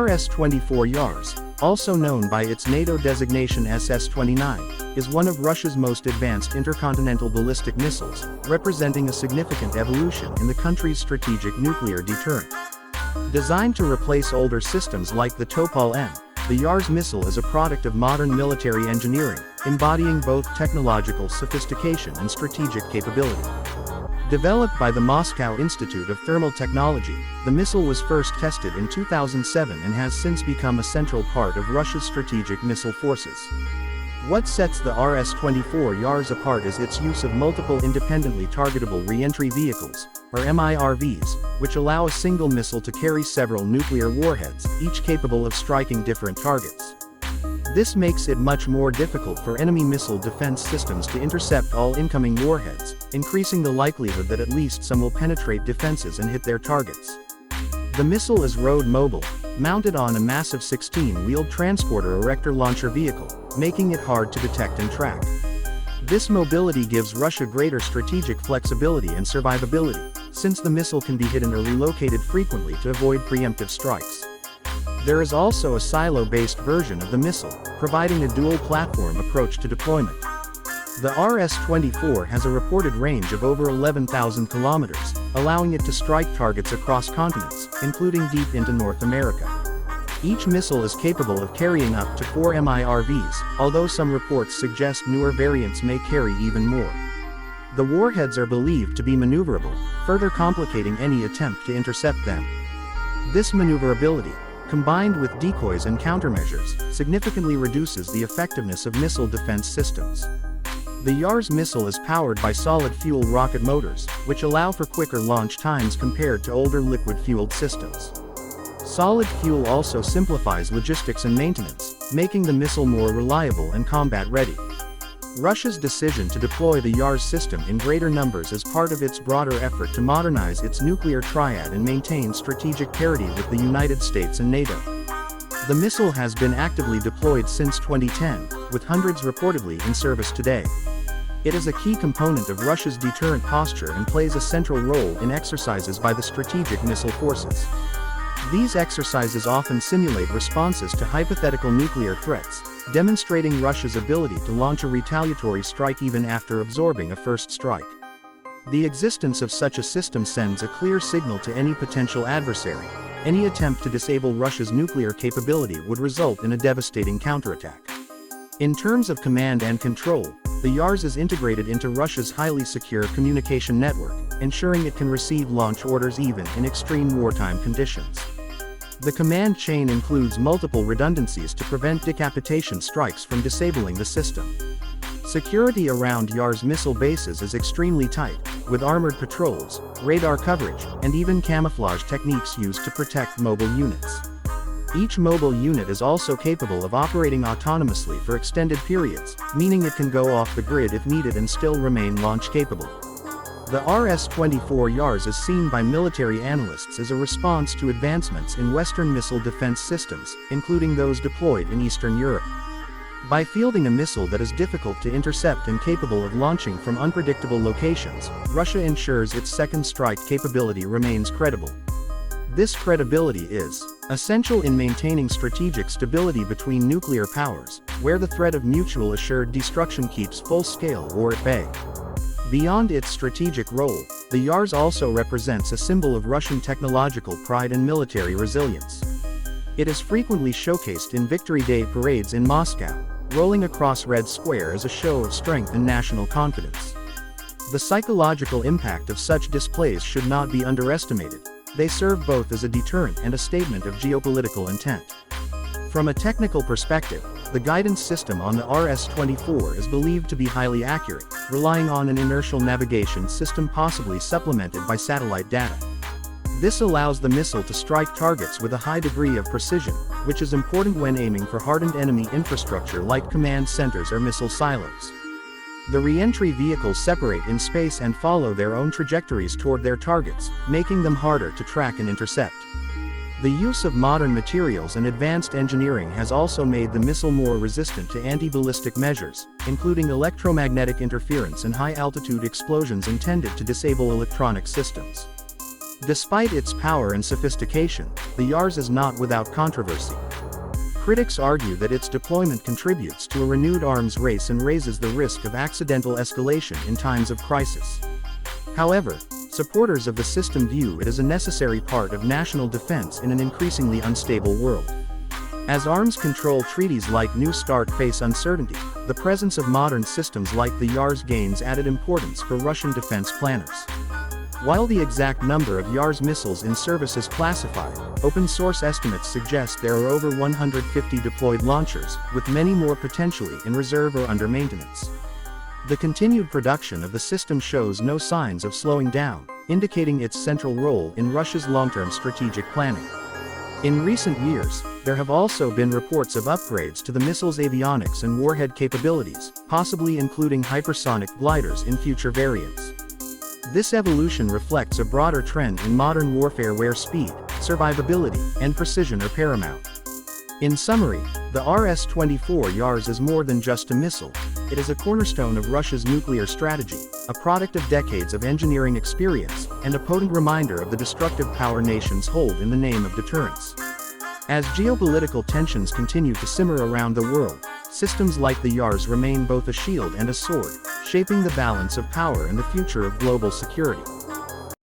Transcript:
RS-24 Yars, also known by its NATO designation SS-29, is one of Russia's most advanced intercontinental ballistic missiles, representing a significant evolution in the country's strategic nuclear deterrent. Designed to replace older systems like the Topol-M, the Yars missile is a product of modern military engineering, embodying both technological sophistication and strategic capability. Developed by the Moscow Institute of Thermal Technology, the missile was first tested in 2007 and has since become a central part of Russia's strategic missile forces. What sets the RS-24 Yars apart is its use of multiple independently targetable re-entry vehicles, or MIRVs, which allow a single missile to carry several nuclear warheads, each capable of striking different targets. This makes it much more difficult for enemy missile defense systems to intercept all incoming warheads, increasing the likelihood that at least some will penetrate defenses and hit their targets. The missile is road mobile, mounted on a massive 16-wheeled transporter erector launcher vehicle, making it hard to detect and track. This mobility gives Russia greater strategic flexibility and survivability, since the missile can be hidden or relocated frequently to avoid preemptive strikes. There is also a silo-based version of the missile, providing a dual-platform approach to deployment. The RS-24 has a reported range of over 11,000 kilometers, allowing it to strike targets across continents, including deep into North America. Each missile is capable of carrying up to 4 MIRVs, although some reports suggest newer variants may carry even more. The warheads are believed to be maneuverable, further complicating any attempt to intercept them. This maneuverability, combined with decoys and countermeasures, significantly reduces the effectiveness of missile defense systems. The Yars missile is powered by solid-fuel rocket motors, which allow for quicker launch times compared to older liquid-fueled systems. Solid fuel also simplifies logistics and maintenance, making the missile more reliable and combat-ready. Russia's decision to deploy the Yars system in greater numbers is part of its broader effort to modernize its nuclear triad and maintain strategic parity with the United States and NATO. The missile has been actively deployed since 2010, with hundreds reportedly in service today. It is a key component of Russia's deterrent posture and plays a central role in exercises by the strategic missile forces. These exercises often simulate responses to hypothetical nuclear threats, demonstrating Russia's ability to launch a retaliatory strike even after absorbing a first strike. The existence of such a system sends a clear signal to any potential adversary. Any attempt to disable Russia's nuclear capability would result in a devastating counterattack. In terms of command and control, the Yars is integrated into Russia's highly secure communication network, ensuring it can receive launch orders even in extreme wartime conditions. The command chain includes multiple redundancies to prevent decapitation strikes from disabling the system. Security around Yars missile bases is extremely tight, with armored patrols, radar coverage, and even camouflage techniques used to protect mobile units. Each mobile unit is also capable of operating autonomously for extended periods, meaning it can go off the grid if needed and still remain launch capable. The RS-24 Yars is seen by military analysts as a response to advancements in Western missile defense systems, including those deployed in Eastern Europe. By fielding a missile that is difficult to intercept and capable of launching from unpredictable locations, Russia ensures its second strike capability remains credible. This credibility is essential in maintaining strategic stability between nuclear powers, where the threat of mutual assured destruction keeps full-scale war at bay. Beyond its strategic role, the Yars also represents a symbol of Russian technological pride and military resilience. It is frequently showcased in Victory Day parades in Moscow, rolling across Red Square as a show of strength and national confidence. The psychological impact of such displays should not be underestimated. They serve both as a deterrent and a statement of geopolitical intent. From a technical perspective, the guidance system on the RS-24 is believed to be highly accurate, relying on an inertial navigation system possibly supplemented by satellite data. This allows the missile to strike targets with a high degree of precision, which is important when aiming for hardened enemy infrastructure like command centers or missile silos. The re-entry vehicles separate in space and follow their own trajectories toward their targets, making them harder to track and intercept. The use of modern materials and advanced engineering has also made the missile more resistant to anti-ballistic measures, including electromagnetic interference and high-altitude explosions intended to disable electronic systems. Despite its power and sophistication, the Yars is not without controversy. Critics argue that its deployment contributes to a renewed arms race and raises the risk of accidental escalation in times of crisis. However, supporters of the system view it as a necessary part of national defense in an increasingly unstable world. As arms control treaties like New START face uncertainty, the presence of modern systems like the Yars gains added importance for Russian defense planners. While the exact number of Yars missiles in service is classified, open-source estimates suggest there are over 150 deployed launchers, with many more potentially in reserve or under maintenance. The continued production of the system shows no signs of slowing down, indicating its central role in Russia's long-term strategic planning. In recent years, there have also been reports of upgrades to the missile's avionics and warhead capabilities, possibly including hypersonic gliders in future variants. This evolution reflects a broader trend in modern warfare where speed, survivability, and precision are paramount. In summary, the RS-24 Yars is more than just a missile. It is a cornerstone of Russia's nuclear strategy, a product of decades of engineering experience, and a potent reminder of the destructive power nations hold in the name of deterrence. As geopolitical tensions continue to simmer around the world, systems like the Yars remain both a shield and a sword, shaping the balance of power and the future of global security.